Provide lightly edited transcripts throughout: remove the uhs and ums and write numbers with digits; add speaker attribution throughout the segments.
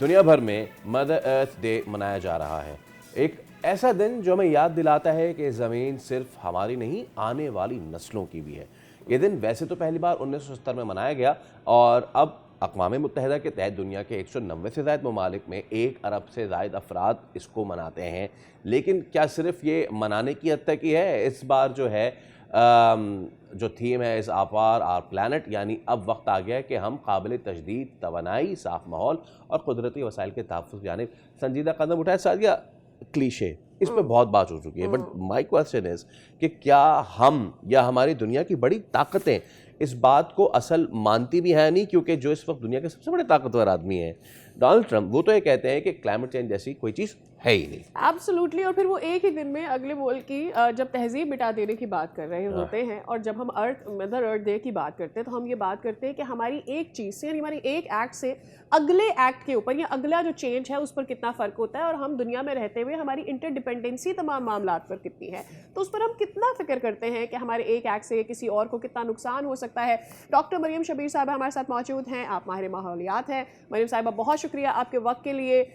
Speaker 1: दुनिया भर में मदर अर्थ डे मनाया जा रहा है। एक ऐसा दिन जो हमें याद दिलाता है कि ज़मीन सिर्फ हमारी नहीं, आने वाली नस्लों की भी है। ये दिन वैसे तो पहली बार 1970 में मनाया गया और अब अक़वाम मुत्तहिदा के तहत दुनिया के 190 से ज़ायद ममालिक में 1 अरब से ज़ायद अफराद इसको मनाते हैं। लेकिन क्या सिर्फ ये मनाने की हद तक ही है? इस बार जो है जो थीम है इस आफार आर प्लानट, यानी अब वक्त आ गया है कि हम काबिल तजदीद तवानाई, साफ माहौल और कुदरती वसाइल के तहफ़्फ़ुज़ की जानिब संजीदा कदम उठाए। सादिया, क्लीशे इस पे बहुत बात हो चुकी है, बट माई क्वेश्चन इज कि क्या हम या हमारी दुनिया की बड़ी ताकतें इस बात को असल मानती भी हैं नहीं? क्योंकि जो इस वक्त दुनिया के सबसे बड़े ताकतवर आदमी हैं डोनाल्ड ट्रंप, वो तो ये कहते हैं कि क्लाइमेट चेंज जैसी कोई चीज़ है ही नहीं।
Speaker 2: एब्सोल्युटली। और फिर वो एक ही दिन में अगले मुल्क की जब तहजीब मिटा देने की बात कर रहे होते हैं और जब हम मदर अर्थ डे की बात करते हैं तो हम ये बात करते हैं कि हमारी एक चीज़ से, यानी हमारी एक एक्ट से अगले एक्ट के ऊपर या अगला जो चेंज है उस पर कितना फ़र्क होता है, और हम दुनिया में रहते हुए हमारी इंटरडिपेंडेंसी तमाम मामला पर कितनी है, तो उस पर हम कितना फिक्र करते हैं कि हमारे एक एक्ट से किसी और को कितना नुकसान हो सकता है। डॉक्टर मरियम शबीर साहबा हमारे साथ मौजूद हैं, आप माहिर माहौलियात हैं। मरियम साहिबा, बहुत शुक्रिया आपके वक्त के लिए।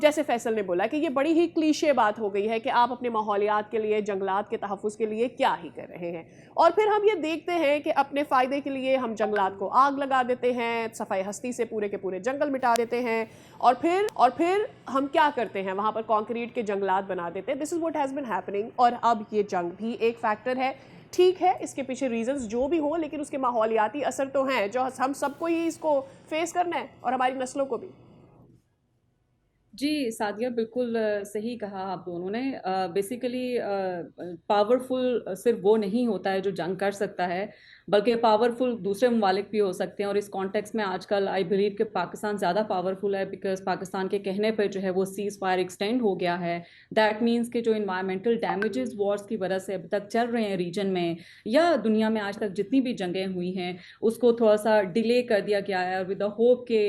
Speaker 2: जैसे फैसल ने बोला कि ये बड़ी ही क्लीशे बात हो गई है कि आप अपने माहौलियात के लिए, जंगलात के तहफ़्फ़ुज़ के लिए क्या ही कर रहे हैं, और फिर हम ये देखते हैं कि अपने फ़ायदे के लिए हम जंगलात को आग लगा देते हैं, सफ़ाई हस्ती से पूरे के पूरे जंगल मिटा देते हैं, और फिर हम क्या करते हैं, वहाँ पर कंक्रीट के जंगलात बना देते हैं। This is what has been happening. और अब ये जंग भी एक फैक्टर है। ठीक है, इसके पीछे रीजंस जो भी हों, लेकिन उसके माहौलियाती असर तो हैं जो हम सबको ही इसको फेस करना है और हमारी नस्लों को भी।
Speaker 3: जी सादिया, बिल्कुल सही कहा आप दोनों ने। बेसिकली पावरफुल सिर्फ वो नहीं होता है जो जंग कर सकता है, बल्कि पावरफुल दूसरे ममालिक भी हो सकते हैं। और इस कॉन्टेक्स्ट में आजकल आई बिलीव कि पाकिस्तान ज़्यादा पावरफुल है, बिकॉज पाकिस्तान के कहने पर जो है वो सीज़ फायर एक्सटेंड हो गया है। दैट मीन्स कि जो इन्वायरमेंटल डैमेजेस वॉर्स की वजह से अभी तक चल रहे हैं रीजन में या दुनिया में आज तक जितनी भी जंगें हुई हैं, उसको थोड़ा सा डिले कर दिया गया है, और विद द होप के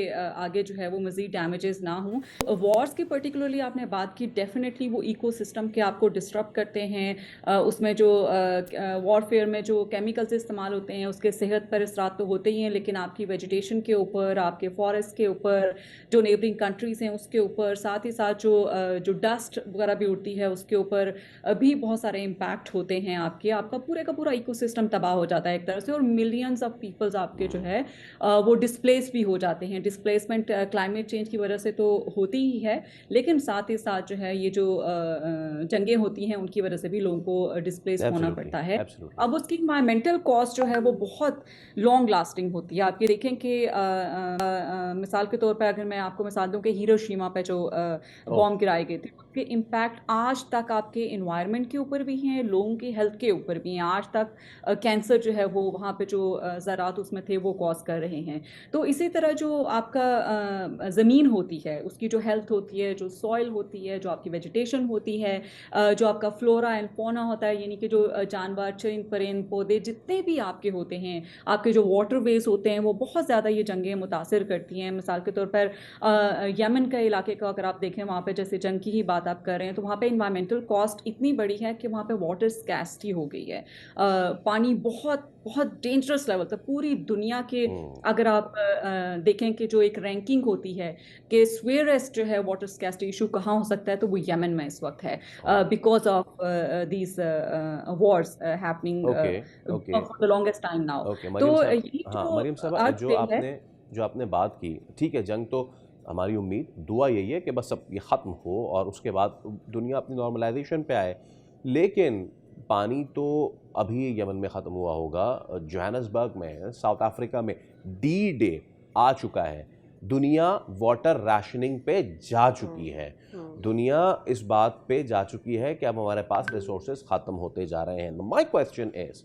Speaker 3: आगे जो है वो मज़ीद डैमेजेस ना हों। वॉर्स की पर्टिकुलरली आपने बात की, डेफिनेटली वो इकोसिस्टम के आपको डिस्टर्ब करते हैं। उसमें जो वॉरफेयर में जो केमिकल्स इस्तेमाल होते हैं उसके सेहत पर असरात तो होते ही हैं, लेकिन आपकी वेजिटेशन के ऊपर, आपके फॉरेस्ट के ऊपर, जो नेबरिंग कंट्रीज़ हैं उसके ऊपर, साथ ही साथ जो डस्ट वगैरह भी उड़ती है उसके ऊपर भी बहुत सारे इम्पैक्ट होते हैं। आपका पूरे का पूरा इकोसिस्टम तबाह हो जाता है एक तरह से, और मिलियंस ऑफ पीपल्स आपके जो है वो डिस्प्लेस भी हो जाते हैं। डिस्प्लेसमेंट क्लाइमेट चेंज की वजह से तो होती ही है, लेकिन साथ ही साथ जो है ये जो जंगें होती हैं उनकी वजह से भी लोगों को डिस्प्लेस होना पड़ता है। अब उसकी इन्वायरमेंटल कॉस्ट जो है वो बहुत लॉन्ग लास्टिंग होती है। आप ये देखें कि मिसाल के तौर पर अगर मैं आपको मिसाल दूं कि हिरोशिमा पे जो बॉम्ब गिराए गए थे, उसके इम्पैक्ट आज तक आपके इन्वायरमेंट के ऊपर भी हैं, लोगों की हेल्थ के ऊपर भी हैं। आज तक कैंसर जो है वो वहाँ पे जो ज़रात उसमें थे वो कॉज कर रहे हैं। तो इसी तरह जो आपका ज़मीन होती है उसकी जो हेल्थ होती है, जो सॉइल होती है, जो आपकी वेजिटेशन होती है, जो आपका फ्लोरा एंड फौना होता है, यानी कि जो जानवर, चरिंद परिंद, पौधे जितने भी आपके होते हैं, आपके जो वाटरवेज होते हैं, वो बहुत ज़्यादा ये जंगें मुतासिर करती हैं। मिसाल के तौर पर यमन का इलाके का अगर आप देखें, वहाँ पर जैसे जंग की ही बात आप कर रहे हैं, तो वहाँ पर इन्वायरमेंटल कॉस्ट इतनी बड़ी है कि वहाँ पर वाटर स्कैसिटी हो गई है। पानी बहुत बहुत डेंजरस लेवल तक पूरी दुनिया के, अगर आप देखें कि जो एक रैंकिंग होती है कि स्वेरेस्ट जो है वाटर स्कैसिटी इशू कहाँ हो सकता है, तो वो यमन में इस वक्त है, because of these Wars happening for the longest time now. तो ये
Speaker 1: मरियम
Speaker 3: जो
Speaker 1: साहब,
Speaker 3: अर्थ डे है,
Speaker 1: जो आपने बात की, ठीक है, जंग तो हमारी उम्मीद, दुआ यही है कि बस अब ये ख़त्म हो और उसके बाद दुनिया अपनी नॉर्मलाइजेशन पे आए। लेकिन पानी तो अभी यमन में ख़त्म हुआ होगा, जोहान्सबर्ग में, साउथ अफ्रीका में डी डे आ चुका है। दुनिया वाटर राशनिंग पे जा चुकी है। दुनिया इस बात पे जा चुकी है कि अब हमारे पास रिसोर्सेज ख़त्म होते जा रहे हैं। My question is,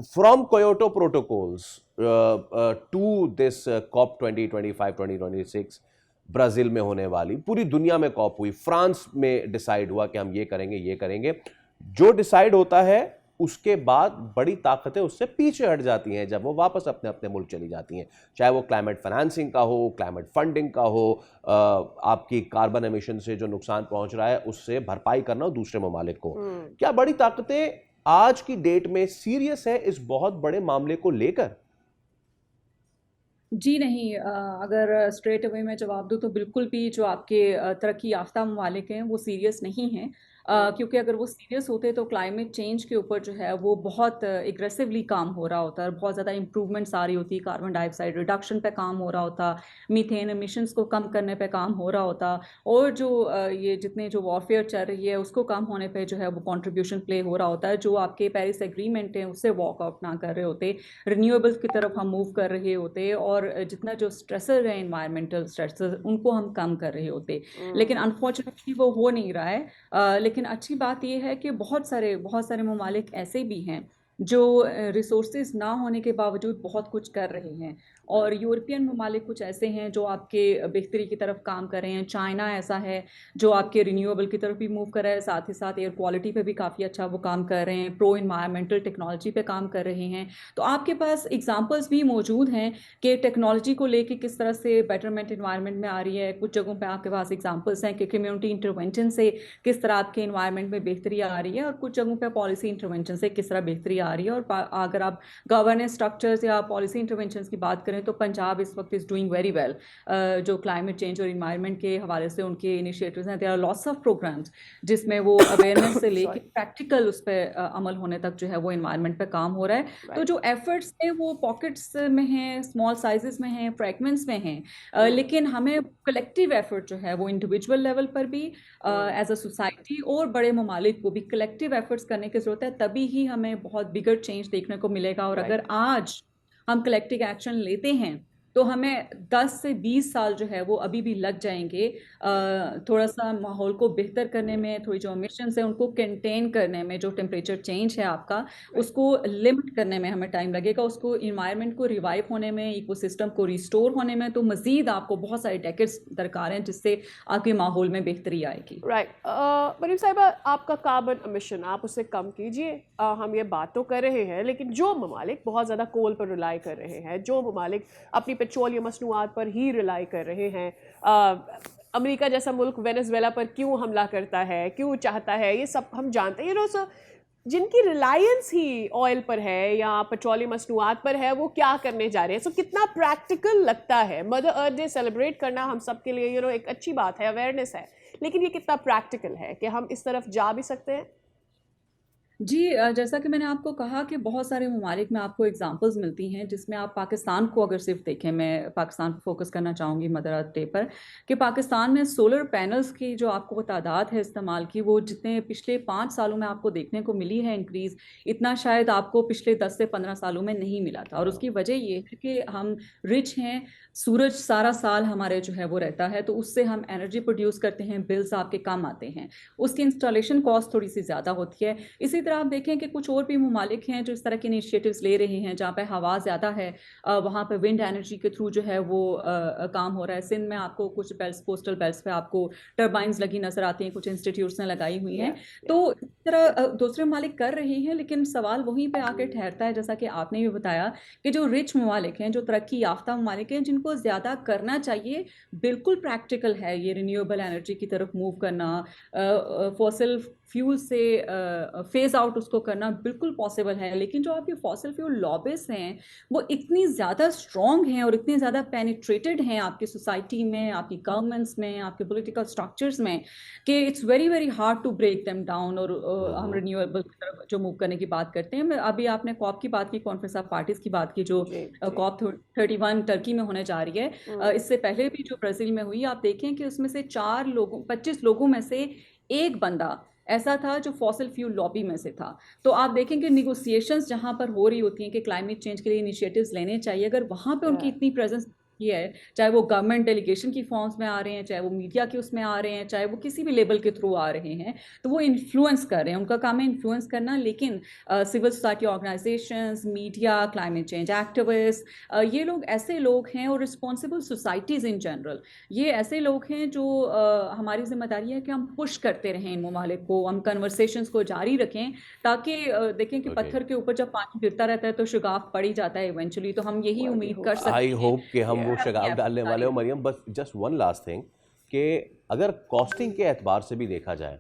Speaker 1: from Kyoto protocols to this COP 2025 2026 Brazil में होने वाली, पूरी दुनिया में कॉप हुई, फ्रांस में डिसाइड हुआ कि हम ये करेंगे ये करेंगे। जो डिसाइड होता है उसके बाद बड़ी ताकतें उससे पीछे हट जाती हैं जब वो वापस अपने अपने मुल्क चली जाती हैं, चाहे वो क्लाइमेट फाइनेंसिंग का हो, क्लाइमेट फंडिंग का हो, आपकी कार्बन एमिशन से जो नुकसान पहुंच रहा है उससे भरपाई करना हो दूसरे ममालिक को। क्या बड़ी ताकतें आज की डेट में सीरियस है इस बहुत बड़े मामले को लेकर?
Speaker 3: जी नहीं, अगर स्ट्रेट अवे मैं जवाब दूँ तो बिल्कुल भी जो आपके तरक्की याफ्ता ममालिक हैं वो सीरियस नहीं हैं। क्योंकि अगर वो सीरियस होते तो क्लाइमेट चेंज के ऊपर जो है वो बहुत एग्रेसिवली काम हो रहा होता है और बहुत ज़्यादा इंप्रूवमेंट्स आ रही होती, कार्बन डाइऑक्साइड रिडक्शन पे काम हो रहा होता, मीथेन एमिशंस को कम करने पे काम हो रहा होता, और जो ये जितने जो वॉरफेयर चल रही है उसको कम होने पे जो है वो कंट्रीब्यूशन प्ले हो रहा होता है, जो आपके पेरिस एग्रीमेंट है उससे वॉकआउट ना कर रहे होते, रिन्यूएबल्स की तरफ हम मूव कर रहे होते, और जितना जो स्ट्रेसर है इन्वायरमेंटल स्ट्रेसर उनको हम कम कर रहे होते। लेकिन अनफॉर्चुनेटली वो हो नहीं रहा है। लेकिन अच्छी बात ये है कि बहुत सारे ममालिक ऐसे भी हैं जो रिसोर्सेज ना होने के बावजूद बहुत कुछ कर रहे हैं, और यूरोपियन ममालिक कुछ ऐसे हैं जो आपके बेहतरी की तरफ काम कर रहे हैं। चाइना ऐसा है जो आपके रिन्यूएबल की तरफ भी मूव कर रहा है, साथ ही साथ एयर क्वालिटी पे भी काफ़ी अच्छा वो काम कर रहे हैं, प्रो इन्वायरमेंटल टेक्नोलॉजी पे काम कर रहे हैं। तो आपके पास एग्जांपल्स भी मौजूद हैं कि टेक्नोलॉजी को लेके किस तरह से बेटरमेंट इन्वायरमेंट में आ रही है। कुछ जगहों पे आपके पास एग्जांपल्स हैं कि कम्युनिटी इंटरवेंशन से किस तरह आपके इन्वायरमेंट में बेहतरी आ रही है, और कुछ जगहों पे पॉलिसी इंटरवेंशन से किस तरह बेहतरी आ रही है। और अगर आप गवर्नेंस स्ट्रक्चर्स या पॉलिसी इंटरवेंशन की बात करें तो पंजाब इस वक्त इज़ डूइंग वेरी वेल। जो क्लाइमेट चेंज और इन्वायरमेंट के हवाले से उनके इनिशिएटिव्स हैं, there are lots of programmes जिसमें वो अवेयरनेस से लेके प्रैक्टिकल उस पर अमल होने तक जो है वो इन्वायरमेंट पे काम हो रहा है। तो जो एफर्ट्स हैं वो पॉकेट्स में हैं, स्मॉल साइजेस में हैं, फ्रैगमेंट्स में हैं, लेकिन हमें कलेक्टिव एफर्ट जो है वो इंडिविजुअल लेवल पर भी एज अ सोसाइटी और बड़े ममालिक को भी कलेक्टिव एफर्ट्स करने की ज़रूरत है, तभी ही हमें बहुत बिगर चेंज देखने को मिलेगा। और अगर आज हम कलेक्टिव एक्शन लेते हैं तो हमें 10 से 20 साल जो है वो अभी भी लग जाएंगे थोड़ा सा माहौल को बेहतर करने में, थोड़ी जो एमिशंस है उनको कंटेन करने में, जो टेम्परेचर चेंज है आपका उसको लिमिट करने में हमें टाइम लगेगा, उसको इन्वायरमेंट को रिवाइव होने में, इकोसिस्टम को रिस्टोर होने में। तो मज़ीद आपको बहुत सारे डेकेड्स दरकार हैं जिससे आपके माहौल में बेहतरी आएगी।
Speaker 2: राइट। मरीम साहिबा, आपका कार्बन एमिशन आप उसे कम कीजिए। हम ये बात तो कर रहे हैं, लेकिन जो ममालिक बहुत ज़्यादा कोल पर रिलाई कर रहे हैं, जो ममालिक अपनी पेट्रोलियम मसनूआत पर ही रिलाई कर रहे हैं, अमेरिका जैसा मुल्क वेनेजुएला पर क्यों हमला करता है, क्यों चाहता है, ये सब हम जानते हैं। सो जिनकी रिलायंस ही ऑयल पर है या पेट्रोलियम मसनूआत पर है, वो क्या करने जा रहे हैं। सो कितना प्रैक्टिकल लगता है। मदर अर्थ डे सेलिब्रेट करना हम सब के लिए एक अच्छी बात है, अवेयरनेस है, लेकिन ये कितना प्रैक्टिकल है कि हम इस तरफ जा भी सकते हैं।
Speaker 3: जी, जैसा कि मैंने आपको कहा कि बहुत सारे ममालिक में आपको एग्जांपल्स मिलती हैं जिसमें आप पाकिस्तान को अगर सिर्फ देखें, मैं पाकिस्तान पर फोकस करना चाहूँगी मदर अर्थ डे पर, कि पाकिस्तान में सोलर पैनल्स की जो आपको तादाद है इस्तेमाल की, वो जितने पिछले 5 सालों में आपको देखने को मिली है इंक्रीज़, इतना शायद आपको पिछले 10 से 15 सालों में नहीं मिला था। और उसकी वजह ये है कि हम रिच हैं, सूरज सारा साल हमारे जो है वो रहता है, तो उससे हम एनर्जी प्रोड्यूस करते हैं, बिल्स आपके कम आते हैं, उसकी इंस्टॉलेशन कॉस्ट थोड़ी सी ज़्यादा होती है। इसी तरह आप देखें कि कुछ और भी ममालिक हैं जो इस तरह के इनिशिएटिव्स ले रहे हैं जहाँ पे हवा ज़्यादा है, वहाँ पे विंड एनर्जी के थ्रू जो है वो काम हो रहा है। सिंध में आपको कुछ बेल्ट्स, कोस्टल बेल्ट्स पे आपको टर्बाइंस लगी नजर आती हैं, कुछ इंस्टीट्यूट्स ने लगाई हुई हैं। तो इस तरह दूसरे ममालिक कर रहे हैं, लेकिन सवाल वहीं पे आके ठहरता है, जैसा कि आपने भी बताया, कि जो रिच ममालिक हैं, जो तरक्की याफ्ता ममालिक हैं, जिनको ज़्यादा करना चाहिए, बिल्कुल प्रैक्टिकल है ये रिन्यूएबल एनर्जी की तरफ मूव करना, फॉसिल फ्यूल से फेज आउट उसको करना बिल्कुल पॉसिबल है। लेकिन जो आपके फॉसिल फ्यूल लॉबिस्ट हैं वो इतनी ज़्यादा स्ट्रॉन्ग हैं और इतने ज़्यादा पेनिट्रेटेड हैं आपकी सोसाइटी में, आपकी गवर्नमेंट्स में, आपके पॉलिटिकल स्ट्रक्चर्स में, कि it's very very hard to break them down. और हम रिन्यूएबल की तरफ जो मूव करने की बात करते हैं, अभी आपने कॉप की बात की, कॉन्फ्रेंस ऑफ पार्टीज की बात की, जो कॉप 31 टर्की में होने जा रही है, इससे पहले भी जो ब्राज़ील में हुई, आप देखें कि उसमें से 25 लोगों में से एक बंदा ऐसा था जो फॉसिल फ्यूल लॉबी में से था। तो आप देखेंगे निगोसिएशंस जहां पर हो रही होती हैं कि क्लाइमेट चेंज के लिए इनिशिएटिव्स लेने चाहिए, अगर वहां पे उनकी इतनी प्रेजेंस है, चाहे वो गवर्नमेंट डेलीगेशन की फॉर्म्स में आ रहे हैं, चाहे वो मीडिया के उसमें आ रहे हैं, चाहे वो किसी भी लेवल के थ्रू आ रहे हैं, तो वो इन्फ्लुएंस कर रहे हैं, उनका काम है इन्फ्लुएंस करना। लेकिन civil society organisations, media, climate change activist, ये लोग ऐसे लोग हैं, और रिस्पॉन्सिबल सोसाइटीज़ इन जनरल, ये ऐसे लोग हैं जो हमारी जिम्मेदारी है कि हम पुश करते रहें इन ममालिक को, हम कन्वर्सेशंस को जारी रखें, ताकि देखें कि पत्थर के ऊपर जब पानी गिरता रहता है तो शुगाफ पड़ ही जाता है इवेंचुअली। तो हम यही उम्मीद कर सकते हैं।
Speaker 1: आई होप कि हम वो शगाफ डालने वाले हो। मरियम, बस जस्ट वन लास्ट थिंग, कि अगर कॉस्टिंग के एतबार से भी देखा जाए,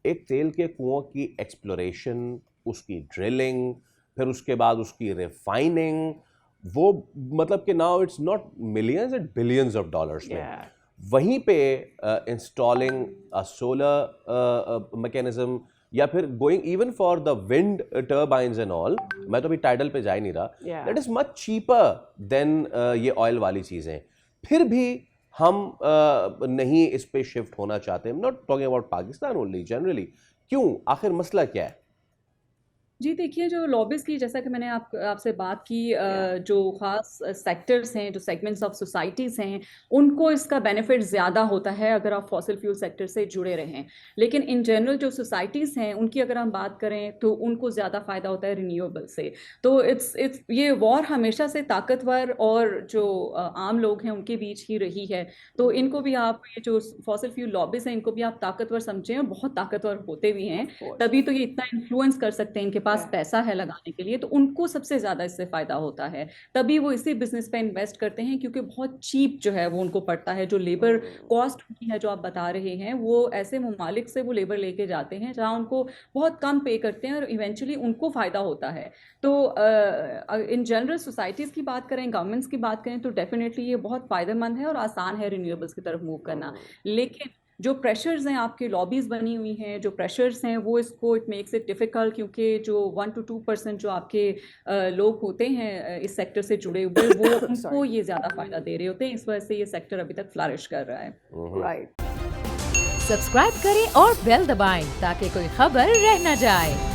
Speaker 1: एक तेल के कुओं की एक्सप्लोरेशन, उसकी ड्रिलिंग, फिर उसके बाद उसकी रिफाइनिंग, वो मतलब कि now it's not millions and billions of dollars में।
Speaker 2: Yeah.
Speaker 1: वहीं पे इंस्टॉलिंग अ सोलर मैकेनिज्म या फिर going even for the wind turbines and all, मैं तो अभी टाइडल पे जा ही नहीं रहा,
Speaker 2: Yeah.
Speaker 1: That is much cheaper than ये ऑयल वाली चीज़ें। फिर भी हम नहीं इस पे शिफ्ट होना चाहते। I am not talking about Pakistan only, generally. क्यों, आखिर मसला क्या है?
Speaker 3: जी देखिए, जो लॉबीज की, जैसा कि मैंने आपसे बात की, जो खास सेक्टर्स हैं, जो सेगमेंट्स ऑफ सोसाइटीज़ हैं, उनको इसका बेनिफिट ज़्यादा होता है अगर आप फॉसिल फ्यूल सेक्टर से जुड़े रहें। लेकिन इन जनरल जो सोसाइटीज़ हैं उनकी अगर हम बात करें तो उनको ज़्यादा फ़ायदा होता है रिन्यूएबल से। तो इट्स ये वॉर हमेशा से ताकतवर और जो आम लोग हैं उनके बीच ही रही है। तो इनको भी आप, ये जो फॉसिल फ्यूल लॉबीज हैं, इनको भी आप ताकतवर समझें, और बहुत ताकतवर होते भी हैं,
Speaker 2: Of course.
Speaker 3: तभी तो ये इतना इन्फ्लुएंस कर सकते हैं, इनके पास
Speaker 2: Yeah.
Speaker 3: पैसा है लगाने के लिए, तो उनको सबसे ज़्यादा इससे फ़ायदा होता है। तभी वो इसी बिजनेस पे इन्वेस्ट करते हैं, क्योंकि बहुत चीप जो है वो उनको पड़ता है। जो लेबर कॉस्ट उनकी है जो आप बता रहे हैं, वो ऐसे ममालिक से वो लेबर लेके जाते हैं जहाँ उनको बहुत कम पे करते हैं और इवेंचुअली उनको फ़ायदा होता है। तो इन जनरल सोसाइटीज़ की बात करें, गवर्नमेंट्स की बात करें, तो डेफिनेटली ये बहुत फ़ायदेमंद है और आसान है रिन्यूएबल्स की तरफ मूव करना। लेकिन जो प्रेशर्स हैं, आपकी लॉबीज़ बनी हुई हैं, जो प्रेशर्स हैं, वो इसको इट मेक्स इट डिफ़िकल्ट, क्योंकि जो 1 to 2% जो आपके लोग होते हैं इस सेक्टर से जुड़े हुए, वो उनको ये ज़्यादा फ़ायदा दे रहे होते हैं। इस वजह से ये सेक्टर अभी तक फ्लरिश कर रहा है।
Speaker 2: Right.
Speaker 4: सब्सक्राइब करें और बेल दबाएं ताकि कोई खबर रह न जाए।